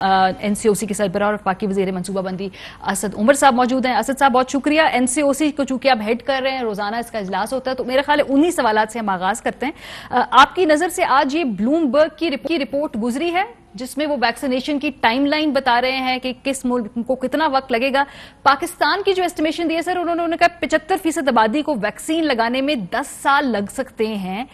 NCOC के सरबराह और वफाकी वज़ीर मनसूबाबंदी असद उमर साहब मौजूद हैं। असद साहब, बहुत शुक्रिया। एनसीओसी को चूंकि आप हेड कर रहे हैं, रोजाना इसका इजलास होता है, तो मेरा ख्याल है उन्हीं सवालात से हम आगाज करते हैं। आपकी नजर से आज ये ब्लूमबर्ग की रिपोर्ट गुजरी है जिसमें वो वैक्सीनेशन की टाइमलाइन बता रहे हैं कि किस मुल्क को कितना वक्त लगेगा। पाकिस्तान की जो एस्टिमेशन दी है सर, उन्होंने कहा 75% आबादी को वैक्सीन लगाने में 10 साल लग सकते हैं।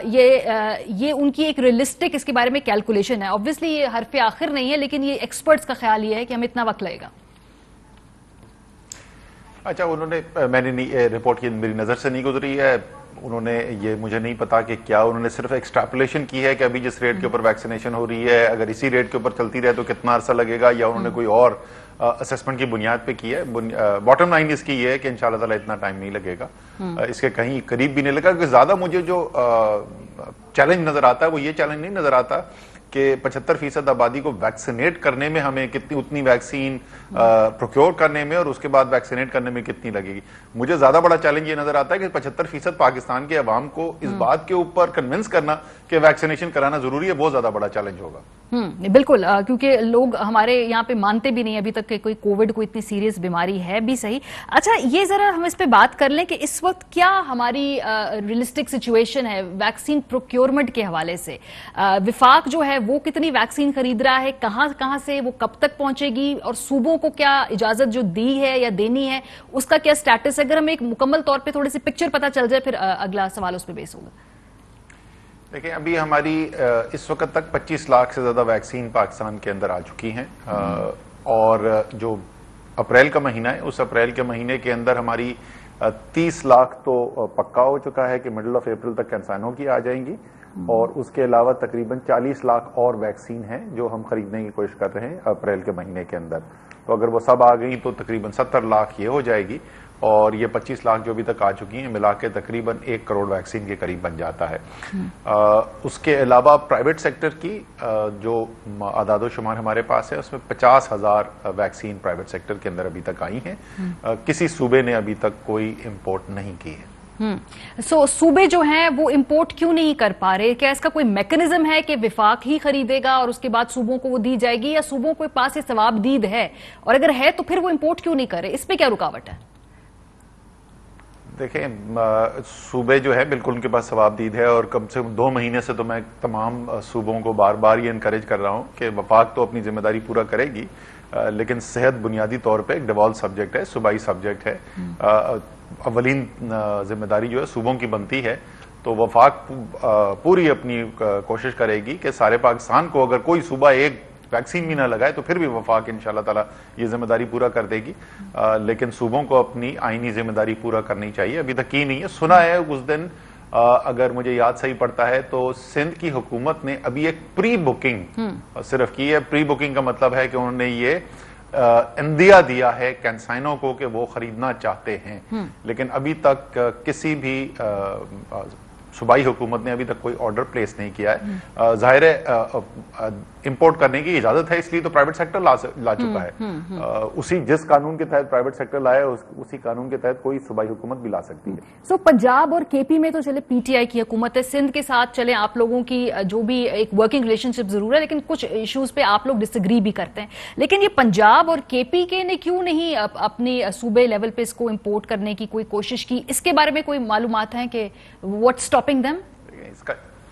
ये उनकी एक रियलिस्टिक इसके बारे में कैलकुलेशन है। ऑब्वियसली ये हरफ आखिर नहीं है, लेकिन ये एक्सपर्ट्स का ख्याल ये है कि हमें इतना वक्त लगेगा। अच्छा, मैंने रिपोर्ट की मेरी नजर से नहीं गुजरी है। उन्होंने ये मुझे नहीं पता कि क्या उन्होंने सिर्फ एक्सट्रापुलेशन की है कि अभी जिस रेट के ऊपर वैक्सीनेशन हो रही है, अगर इसी रेट के ऊपर चलती रहे तो कितना अरसा लगेगा, या उन्होंने कोई और असेसमेंट की बुनियाद पे की है। बॉटम लाइन इसकी ये है कि इंशाल्लाह ताला इतना टाइम नहीं लगेगा, इसके कहीं करीब भी नहीं लगेगा। क्योंकि ज्यादा मुझे जो चैलेंज नजर आता है वो ये चैलेंज नहीं नजर आता कि 75% आबादी को वैक्सीनेट करने में हमें कितनी उतनी वैक्सीन प्रोक्योर करने में और उसके बाद वैक्सीनेट करने में कितनी लगेगी। मुझे ज्यादा बड़ा चैलेंज ये नजर आता है कि 75% पाकिस्तान के अवाम को इस बात के ऊपर कन्विंस करना कि वैक्सीनेशन कराना जरूरी है, बहुत ज्यादा बड़ा चैलेंज होगा। बिल्कुल, क्योंकि लोग हमारे यहाँ पे मानते भी नहीं अभी तक कि कोई कोविड को इतनी सीरियस बीमारी है भी सही। अच्छा, ये जरा हम इस पे बात कर लें कि इस वक्त क्या हमारी रियलिस्टिक सिचुएशन है वैक्सीन प्रोक्योरमेंट के हवाले से। विफाक जो है वो कितनी वैक्सीन खरीद रहा है, कहां से, वो कब तक पहुंचेगी, और सूबों को क्या इजाजत जो दी है या देनी है उसका क्या स्टेटस है। अगर हमें एक मुकम्मल तौर पे थोड़ी सी पिक्चर पता चल जाए, फिर अगला सवाल उस पर बेस होगा। देखिए, अभी हमारी इस वक्त तक 25 लाख से ज्यादा वैक्सीन पाकिस्तान के अंदर आ चुकी हैं, और जो अप्रैल का महीना है, उस अप्रैल के महीने के अंदर हमारी 30 लाख तो पक्का हो चुका है कि मिडिल ऑफ अप्रैल तक इंसानों की आ जाएंगी, और उसके अलावा तकरीबन 40 लाख और वैक्सीन है जो हम खरीदने की कोशिश कर रहे हैं अप्रैल के महीने के अंदर। तो अगर वो सब आ गई तो तकरीबन 70 लाख ये हो जाएगी, और ये 25 लाख जो अभी तक आ चुकी हैं मिला के तकरीबन 1 करोड़ वैक्सीन के करीब बन जाता है। उसके अलावा प्राइवेट सेक्टर की जो आदादो शुमार हमारे पास है उसमें 50,000 वैक्सीन प्राइवेट सेक्टर के अंदर अभी तक आई हैं। किसी सूबे ने अभी तक कोई इंपोर्ट नहीं की है। सूबे जो हैं वो इंपोर्ट क्यों नहीं कर पा रहे? क्या इसका कोई मैकेनिज्म है कि विफाक ही खरीदेगा और उसके बाद सूबों को वो दी जाएगी, या सूबों के पास ये सवाबदीद है, और अगर है तो फिर वो इंपोर्ट क्यों नहीं करे? इस पे क्या रुकावट है? देखें, सूबे जो है बिल्कुल उनके पास सवाबदीद है, और कम से कम 2 महीने से तो मैं तमाम सूबों को बार बार ये इनकरेज कर रहा हूं कि वफाक तो अपनी जिम्मेदारी पूरा करेगी, लेकिन सेहत बुनियादी तौर पे एक डिवॉल्व सब्जेक्ट है, सूबाई सब्जेक्ट है। अवलीन जिम्मेदारी जो है सूबों की बनती है, तो वफाक पूरी अपनी कोशिश करेगी कि सारे पाकिस्तान को अगर कोई सूबा एक वैक्सीन भी ना लगाए तो फिर भी वफाक इंशाल्लाह ताला ये जिम्मेदारी पूरा कर देगी। लेकिन सूबों को अपनी आईनी जिम्मेदारी पूरा करनी चाहिए, अभी तक की नहीं है। सुना है उस दिन, अगर मुझे याद सही पड़ता है तो सिंध की हुकूमत ने अभी एक प्री बुकिंग सिर्फ की है। प्री बुकिंग का मतलब है कि उन्होंने ये इंदिया दिया है कैंसाइनों को कि वो खरीदना चाहते हैं, लेकिन अभी तक किसी भी सूबाई हुकूमत ने अभी तक कोई ऑर्डर प्लेस नहीं किया है। जाहिर है इंपोर्ट करने की इजाजत है, इसलिए तो प्राइवेट सेक्टर ला चुका है। उसी जिस कानून के तहत प्राइवेट सेक्टर लाया उसी कानून के तहत कोई सूबाई हुकूमत भी ला सकती है। पंजाब और केपी में तो चले पीटीआई की हुकूमत है, सिंध के साथ चले आप लोगों की जो भी एक वर्किंग रिलेशनशिप जरूर है, लेकिन कुछ इश्यूज पे आप लोग डिसएग्री भी करते हैं। लेकिन ये पंजाब और केपी के ने क्यों नहीं अपनी सूबे लेवल पे इसको इम्पोर्ट करने की कोई कोशिश की? इसके बारे में कोई मालूमात है कि व्हाट स्टॉपिंग देम?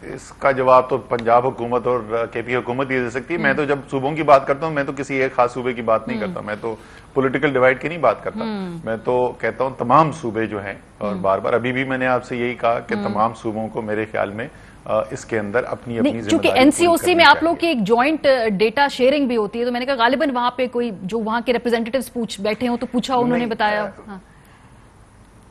इसका जवाब तो पंजाब हुकूमत और केपी हुकूमत ही दे सकती है। मैं तो जब सूबों की बात करता हूं, मैं तो किसी एक खास सूबे की बात नहीं करता, मैं तो पॉलिटिकल डिवाइड की नहीं बात करता। मैं तो कहता हूं तमाम सूबे जो हैं, और बार बार अभी भी मैंने आपसे यही कहा कि तमाम सूबों को मेरे ख्याल में इसके अंदर अपनी अपनी क्योंकि एनसीओसी में आप लोग की एक जॉइंट डेटा शेयरिंग भी होती है, तो मैंने कहा गालिबन वहां पे कोई जो वहां के रिप्रेजेंटेटिव्स बैठे हो तो पूछा, उन्होंने बताया।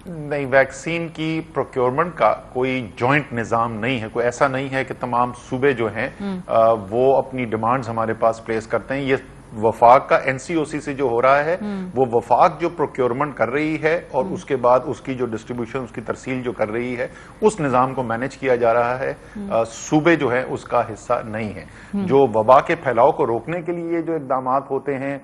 नहीं, वैक्सीन की प्रोक्योरमेंट का कोई जॉइंट निजाम नहीं है। कोई ऐसा नहीं है कि तमाम सूबे जो हैं वो अपनी डिमांड्स हमारे पास प्लेस करते हैं। ये वफाक का एनसीओसी से जो हो रहा है वो वफाक जो प्रोक्योरमेंट कर रही है और उसके बाद उसकी जो डिस्ट्रीब्यूशन, उसकी तरसील जो कर रही है, उस निजाम को मैनेज किया जा रहा है। सूबे जो है उसका हिस्सा नहीं है। जो वबा के फैलाव को रोकने के लिए जो इकदाम होते हैं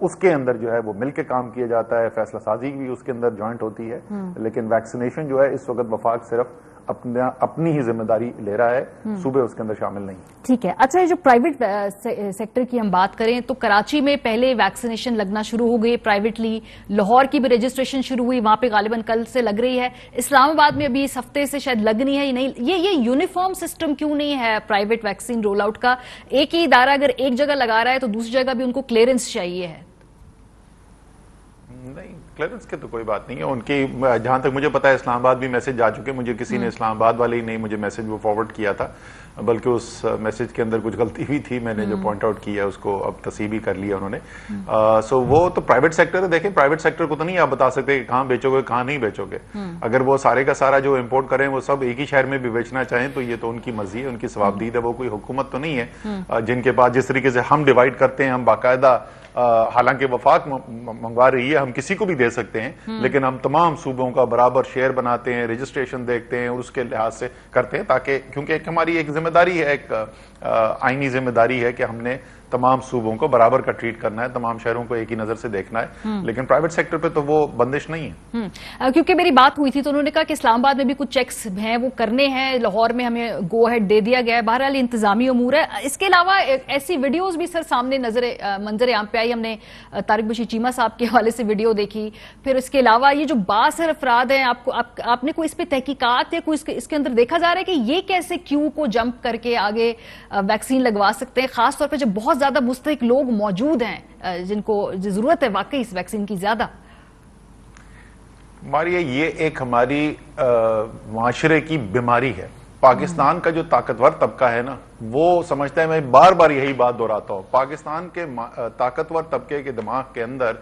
उसके अंदर जो है वो मिलकर काम किया जाता है, फैसला साजी भी उसके अंदर जॉइंट होती है। लेकिन वैक्सीनेशन जो है इस वक्त वफाक सिर्फ अपनी ही जिम्मेदारी ले रहा है, सूबे उसके अंदर शामिल नहीं। ठीक है। अच्छा, ये जो प्राइवेट सेक्टर की हम बात करें तो कराची में पहले वैक्सीनेशन लगना शुरू हो गई प्राइवेटली, लाहौर की भी रजिस्ट्रेशन शुरू हुई, वहां पे गालिबन कल से लग रही है, इस्लामाबाद में अभी इस हफ्ते से शायद लगनी है या नहीं। ये यूनिफॉर्म सिस्टम क्यों नहीं है प्राइवेट वैक्सीन रोल आउट का? एक ही इदारा अगर एक जगह लगा रहा है तो दूसरी जगह भी उनको क्लियरेंस चाहिए है। नहीं, क्लियरेंस की तो कोई बात नहीं है उनकी। जहां तक मुझे पता है इस्लामाबाद भी मैसेज जा चुके, मुझे किसी ने इस्लामाबाद वाले ही नहीं मुझे मैसेज वो फॉरवर्ड किया था, बल्कि उस मैसेज के अंदर कुछ गलती भी थी, मैंने जो पॉइंट आउट किया उसको अब तस्हीह भी कर लिया उन्होंने। सो वो तो प्राइवेट सेक्टर है। देखें, प्राइवेट सेक्टर को तो नहीं आप बता सकते कि कहाँ बेचोगे कहाँ नहीं बेचोगे। अगर वो सारे का सारा जो इम्पोर्ट करें वो सब एक ही शहर में भी बेचना चाहें तो ये तो उनकी मर्जी है, उनकी सवाबदीद है, वो कोई हुकूमत तो नहीं है जिनके पास जिस तरीके से हम डिवाइड करते हैं, हम बाकायदा हालांकि वफाक मंगवा रही है, हम किसी को भी दे सकते हैं, लेकिन हम तमाम सूबों का बराबर शेयर बनाते हैं, रजिस्ट्रेशन देखते हैं और उसके लिहाज से करते हैं, ताकि क्योंकि एक हमारी एक जिम्मेदारी है, एक आईनी जिम्मेदारी है कि हमने तमाम सूबों को बराबर का ट्रीट करना है, तमाम शहरों को एक ही नजर से देखना है। लेकिन प्राइवेट सेक्टर पे तो वो बंदिश नहीं है। क्योंकि मेरी बात हुई थी तो उन्होंने कहा कि इस्लामाबाद में भी कुछ चेक्स हैं वो करने हैं, लाहौर में हमें गो अहेड दे दिया गया है, बहरहाल इंतजामी उमूर है। इसके अलावा ऐसी वीडियोज भी सर सामने मंजर आम पे आई, हमने तारिक बशीर चीमा साहब के हवाले से वीडियो देखी, फिर इसके अलावा ये जो बासर अफराद हैं, आपने कोई इस पे तहकीकात या कोई इसके अंदर देखा जा रहा है कि ये कैसे क्यू को जंप करके आगे वैक्सीन लगवा सकते हैं, खासतौर पर जब बहुत ज्यादा मुस्तहिक लोग मौजूद हैं जिनको जरूरत है वाकई इस वैक्सीन की ज्यादा? हमारी ये एक हमारी माशरे की बीमारी है। पाकिस्तान का जो ताकतवर तबका है ना, वो समझता है, मैं बार बार यही बात दोहराता हूं, पाकिस्तान के ताकतवर तबके के दिमाग के अंदर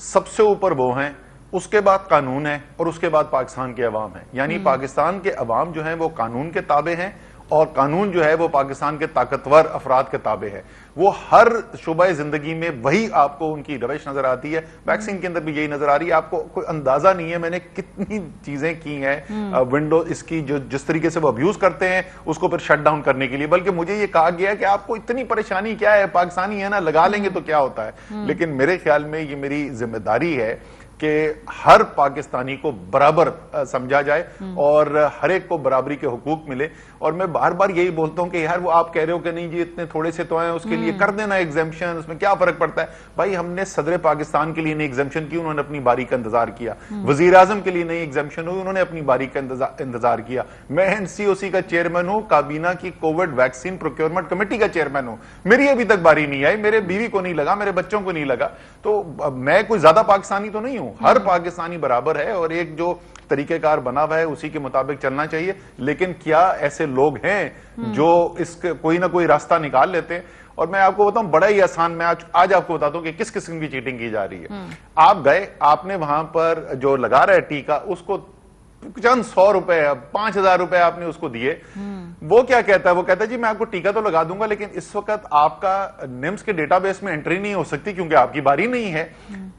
सबसे ऊपर वो हैं, उसके बाद कानून है और उसके बाद पाकिस्तान के अवाम है। यानी पाकिस्तान के अवाम जो है वो कानून के ताबे हैं और कानून जो है वो पाकिस्तान के ताकतवर अफराद के ताबे है। वो हर शुबह जिंदगी में वही आपको उनकी रविश नजर आती है। वैक्सीन के अंदर भी यही नजर आ रही है। आपको कोई अंदाजा नहीं है मैंने कितनी चीजें की हैं विंडो इसकी, जो जिस तरीके से वो अब्यूज करते हैं उसको फिर शट डाउन करने के लिए। बल्कि मुझे ये कहा गया कि आपको इतनी परेशानी क्या है, पाकिस्तानी है ना, लगा लेंगे तो क्या होता है। लेकिन मेरे ख्याल में ये मेरी जिम्मेदारी है कि हर पाकिस्तानी को बराबर समझा जाए और हर एक को बराबरी के हुकूक मिले। और मैं बार बार यही बोलता हूं कि यार वो आप कह रहे हो कि नहीं जी इतने थोड़े से तो हैं, उसके लिए कर देना एग्जाम्शन, उसमें क्या फर्क पड़ता है। भाई हमने सदर पाकिस्तान के लिए नई एग्जाम्शन की, उन्होंने अपनी बारी का इंतजार किया। वजीर आजम के लिए नई एग्जाम्शन हुई, उन्होंने अपनी बारी का इंतजार किया। मैं एनसीओसी का चेयरमैन हूं, काबीना की कोविड वैक्सीन प्रोक्योरमेंट कमेटी का चेयरमैन हूं, मेरी अभी तक बारी नहीं आई, मेरे बीवी को नहीं लगा, मेरे बच्चों को नहीं लगा। तो मैं कोई ज्यादा पाकिस्तानी तो नहीं हूं, हर पाकिस्तानी बराबर है और एक जो तरीकेकार बना हुआ है उसी के मुताबिक चलना चाहिए। लेकिन क्या ऐसे लोग हैं जो इसके कोई ना कोई रास्ता निकाल लेते हैं? और मैं आपको बताऊं बड़ा ही आसान, मैं आज आपको बताता हूं कि किस किस्म की चीटिंग की जा रही है। आप गए, आपने वहां पर जो लगा रहा है टीका, उसको चंद 100 रुपए 5,000 रुपए आपने उसको दिए। वो क्या कहता है? वो कहता है जी मैं आपको टीका तो लगा दूंगा, लेकिन इस वक्त आपका निम्स के डेटाबेस में एंट्री नहीं हो सकती क्योंकि आपकी बारी नहीं है,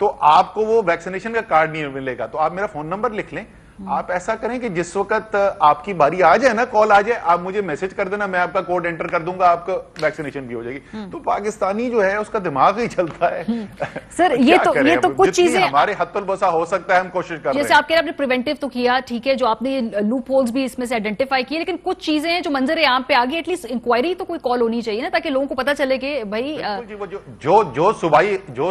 तो आपको वो वैक्सीनेशन का कार्ड नहीं मिलेगा। तो आप मेरा फोन नंबर लिख लें, आप ऐसा करें कि जिस वक्त आपकी बारी आ जाए ना, कॉल आ जाए, आप मुझे मैसेज कर देना, मैं आपका कोड एंटर कर दूंगा, आपका वैक्सीनेशन भी हो जाएगी। तो पाकिस्तानी जो है उसका दिमाग ही चलता है। सर ये तो कुछ चीजें हमारे हद तल बसा हो सकता है, हम कोशिश कर रहे हैं। जैसे आपके आपने प्रिवेंटिव तो किया, ठीक है, जो आपने लूप होल्स भी इसमें से आइडेंटिफाई किए, लेकिन कुछ चीजें हैं जो मंजर आम पे आ गई, एटलीस्ट इंक्वायरी तो कोई कॉल होनी चाहिए ना, ताकि लोगों को पता चले कि भाई जो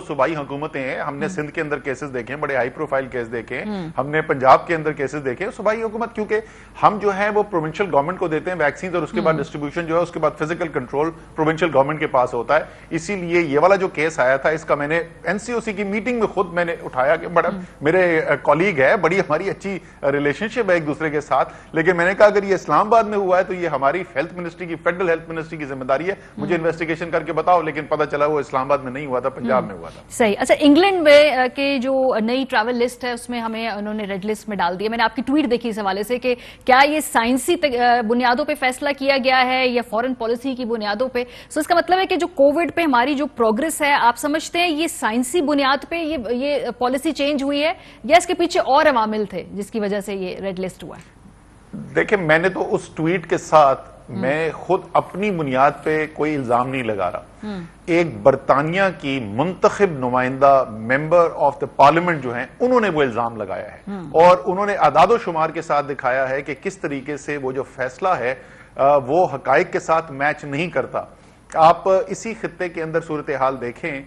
सूबाई हुकूमतें हैं, हमने सिंध के अंदर केसेस देखे हैं, बड़े हाई प्रोफाइल केस देखे हैं, हमने पंजाब के अंदर केसेस देखे। सूबाई हुकूमत क्योंकि हम जो है वो प्रोविंशियल गवर्नमेंट को देते हैं वैक्सीन, और उसके बाद डिस्ट्रीब्यूशन जो है उसके बाद फिजिकल कंट्रोल प्रोविंशियल गवर्नमेंट के पास होता है। इसीलिए ये वाला जो केस आया था इसका मैंने एनसीओसी की मीटिंग में खुद मैंने उठाया कि बड़ा मेरे कॉलीग है, बड़ी हमारी अच्छी रिलेशनशिप है एक दूसरे के साथ, लेकिन मैंने कहा अगर ये इस्लामाबाद में हुआ है तो ये हमारी हेल्थ मिनिस्ट्री की, फेडरल हेल्थ मिनिस्ट्री की जिम्मेदारी है, मुझे इन्वेस्टिगेशन करके बताओ। लेकिन पता चला वो इस्लामाबाद में नहीं हुआ था, पंजाब में हुआ था। सही। अच्छा, इंग्लैंड में के जो नई ट्रैवल लिस्ट है उसमें हमें उन्होंने रेड लिस्ट में डाल दिया। मैंने आपकी ट्वीट देखी इस हवाले से कि क्या ये साइंसी बुनियादों पे फैसला किया गया है या फॉरेन पॉलिसी की बुनियादों पे? सो इसका मतलब है कि जो कोविड पे हमारी जो प्रोग्रेस है, आप समझते हैं ये साइंसी बुनियाद पे ये पॉलिसी चेंज हुई है या इसके पीछे और अवामिल थे जिसकी वजह से ये रेड लिस्ट हुआ है? देखिए, मैंने तो उस ट्वीट के साथ मैं खुद अपनी बुनियाद पे कोई इल्जाम नहीं लगा रहा, एक बरतानिया की मुंतखब नुमाइंदा मेंबर ऑफ द पार्लियामेंट जो हैं उन्होंने वो इल्जाम लगाया है और उन्होंने आदादो शुमार के साथ दिखाया है कि किस तरीके से वो जो फैसला है वो हकाइक के साथ मैच नहीं करता। आप इसी खित्ते के अंदर सूरत हाल देखें,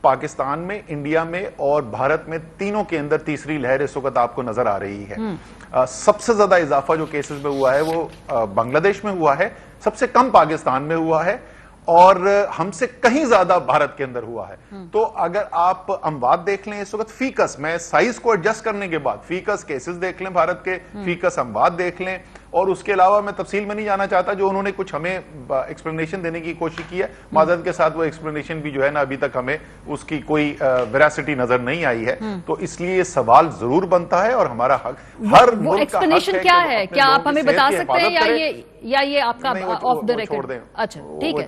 पाकिस्तान में, इंडिया में और भारत में, तीनों के अंदर तीसरी लहर इस वक्त आपको नजर आ रही है। सबसे ज्यादा इजाफा जो केसेस में हुआ है वो बांग्लादेश में हुआ है, सबसे कम पाकिस्तान में हुआ है और हमसे कहीं ज्यादा भारत के अंदर हुआ है। तो अगर आप अमवात देख लें इस वक्त फीकस, मैं साइज को एडजस्ट करने के बाद फीकस केसेस देख लें भारत के, फीकस अमवात देख लें और उसके अलावा मैं तफसील में नहीं जाना चाहता, जो उन्होंने कुछ हमें एक्सप्लेनेशन देने की कोशिश की है, माजरत के साथ वो एक्सप्लेनेशन भी जो है ना अभी तक हमें उसकी कोई वेरासिटी नजर नहीं आई है। तो इसलिए सवाल जरूर बनता है और हमारा हक, हर वो एक्सप्लेनेशन क्या है, क्या आप हमें बता सकते हैं या ये आपका ऑफ द रिकॉर्ड? अच्छा ठीक है,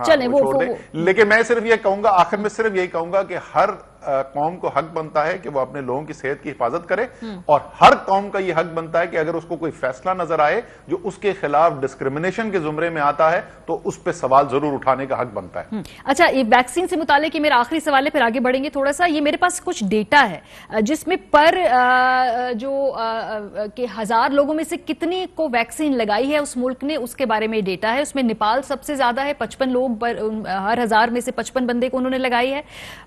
चलें वो छोड़ दें। लेकिन मैं सिर्फ ये कहूंगा, आखिर में सिर्फ यही कहूंगा कि हर कौम को हक बनता है कि वो अपने लोगों की सेहत की हिफाजत करे और हर कौम का ये हक बनता है कि अगर उसको कोई फैसला नजर आए जो उसके खिलाफ डिस्क्रिमिनेशन के जुमरे में आता है तो उस पर सवाल जरूर उठाने का हक बनता है। अच्छा, ये वैक्सीन से मुतालिक मेरा आखिरी सवाल है, फिर आगे बढ़ेंगे थोड़ा सा। ये मेरे पास कुछ डेटा है जिसमें पर के 1000 लोगों में से कितनी को वैक्सीन लगाई है उस मुल्क ने, उसके बारे में डेटा है। उसमें नेपाल सबसे ज्यादा है, 55 लोग हर 1000 में से 55 बंदे को उन्होंने लगाई है।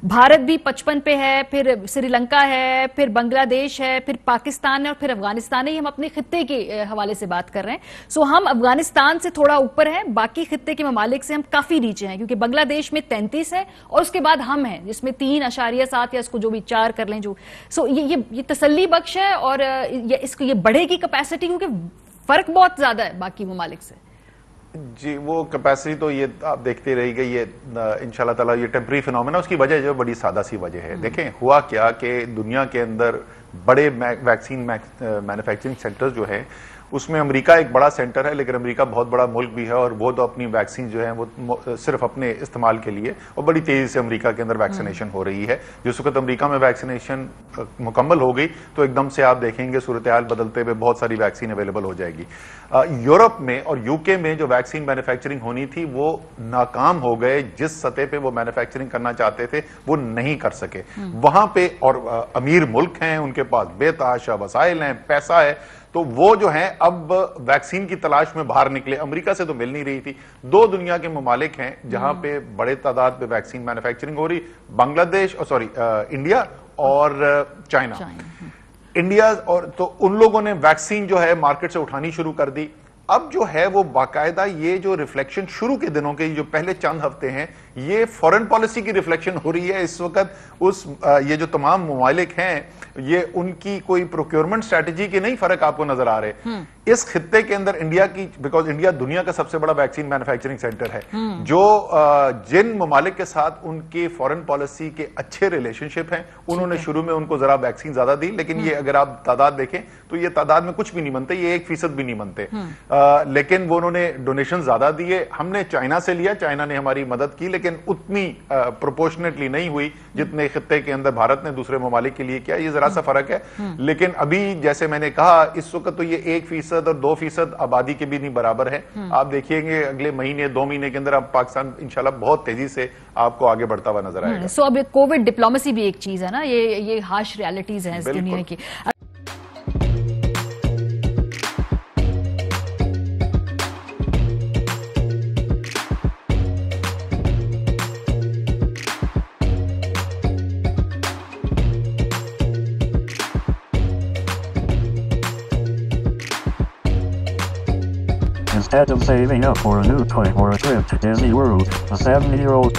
भारत भी 55 पे है, फिर श्रीलंका है, फिर बांग्लादेश है, फिर पाकिस्तान है और फिर अफगानिस्तान है। हम अपने खित्ते के हवाले से बात कर रहे हैं, सो हम अफगानिस्तान से थोड़ा ऊपर हैं, बाकी खित्ते के ममालिक से हम काफी नीचे हैं, क्योंकि बांग्लादेश में 33 है और उसके बाद हम हैं जिसमें 3.7 या इसको जो भी 4 कर लें जो। सो ये तसल्ली बख्श है और ये बढ़ेगी कैपेसिटी, क्योंकि फर्क बहुत ज्यादा है बाकी ममालिक से। जी, वो कैपेसिटी तो ये आप देखते रहिएगा, ये इंशाल्लाह ताला ये टेम्परेरी फिनोमेना, उसकी वजह जो बड़ी सादा सी वजह है। देखें हुआ क्या कि दुनिया के अंदर बड़े वैक्सीन मैन्युफैक्चरिंग सेंटर्स जो है उसमें अमेरिका एक बड़ा सेंटर है, लेकिन अमेरिका बहुत बड़ा मुल्क भी है और वो तो अपनी वैक्सीन जो है वो सिर्फ अपने इस्तेमाल के लिए, और बड़ी तेजी से अमेरिका के अंदर वैक्सीनेशन हो रही है। जिस वक्त अमेरिका में वैक्सीनेशन मुकम्मल हो गई तो एकदम से आप देखेंगे सूरत हाल बदलते हुए बहुत सारी वैक्सीन अवेलेबल हो जाएगी। यूरोप में और यूके में जो वैक्सीन मैन्युफैक्चरिंग होनी थी वो नाकाम हो गए, जिस सतह पे वो मैन्युफैक्चरिंग करना चाहते थे वो नहीं कर सके वहां पे। और अमीर मुल्क हैं, उनके पास बेतहाशा वसाइल हैं, पैसा है, तो वो जो है अब वैक्सीन की तलाश में बाहर निकले। अमेरिका से तो मिल नहीं रही थी। 2 दुनिया के ममालिक हैं जहां पे बड़े तादाद पे वैक्सीन मैन्युफैक्चरिंग हो रही, बांग्लादेश और इंडिया और चाइना। इंडिया और तो उन लोगों ने वैक्सीन जो है मार्केट से उठानी शुरू कर दी। अब जो है वो बाकायदा ये जो रिफ्लेक्शन शुरू के दिनों के जो पहले चंद हफ्ते हैं, ये फॉरेन पॉलिसी की रिफ्लेक्शन हो रही है इस वक्त। उस ये जो तमाम ममालिक हैं ये उनकी कोई प्रोक्योरमेंट स्ट्रेटजी के नहीं फर्क आपको नजर आ रहे। इस खित्ते के अंदर इंडिया की, बिकॉज इंडिया दुनिया का सबसे बड़ा वैक्सीन मैन्युफैक्चरिंग सेंटर है, जो जिन ममालिक के साथ उनके फॉरेन पॉलिसी के अच्छे रिलेशनशिप हैं उन्होंने शुरू में उनको जरा वैक्सीन ज्यादा दी, लेकिन ये अगर आप तादाद देखें तो ये तादाद में कुछ भी नहीं बनते, ये 1% भी नहीं बनते। लेकिन वो उन्होंने डोनेशन ज्यादा दिए। हमने चाइना से लिया, चाइना ने हमारी मदद की, लेकिन उतनी प्रोपोर्शनेटली नहीं हुई जितने खित्ते के अंदर भारत ने दूसरे ममालिक के लिए किया। ये जरा सा फर्क है, लेकिन अभी जैसे मैंने कहा इस वक्त तो ये 1% और 2% आबादी के भी नहीं बराबर है। आप देखिएंगे अगले महीने 2 महीने के अंदर अब पाकिस्तान इंशाल्लाह बहुत तेजी से आपको आगे बढ़ता हुआ नजर आएगा। सो अब कोविड डिप्लोमेसी भी एक चीज है ना, ये हार्श रियलिटीज हैं इस दुनिया की। Instead of saving up for a new toy or a trip to Disney World, a 70-year-old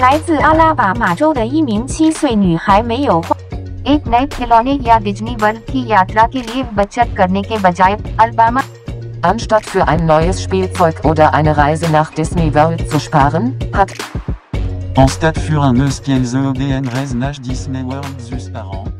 来自阿拉巴马州的一名7岁女孩没有花 एक नए खिलौने या डिज्नी वर्ल्ड की यात्रा के लिए बचत करने के बजाय Alabama Anstatt für ein neues Spielzeug oder eine Reise nach Disney World zu sparen, hat En stade für un eus pielze ODN reis nach Disney World zus par an.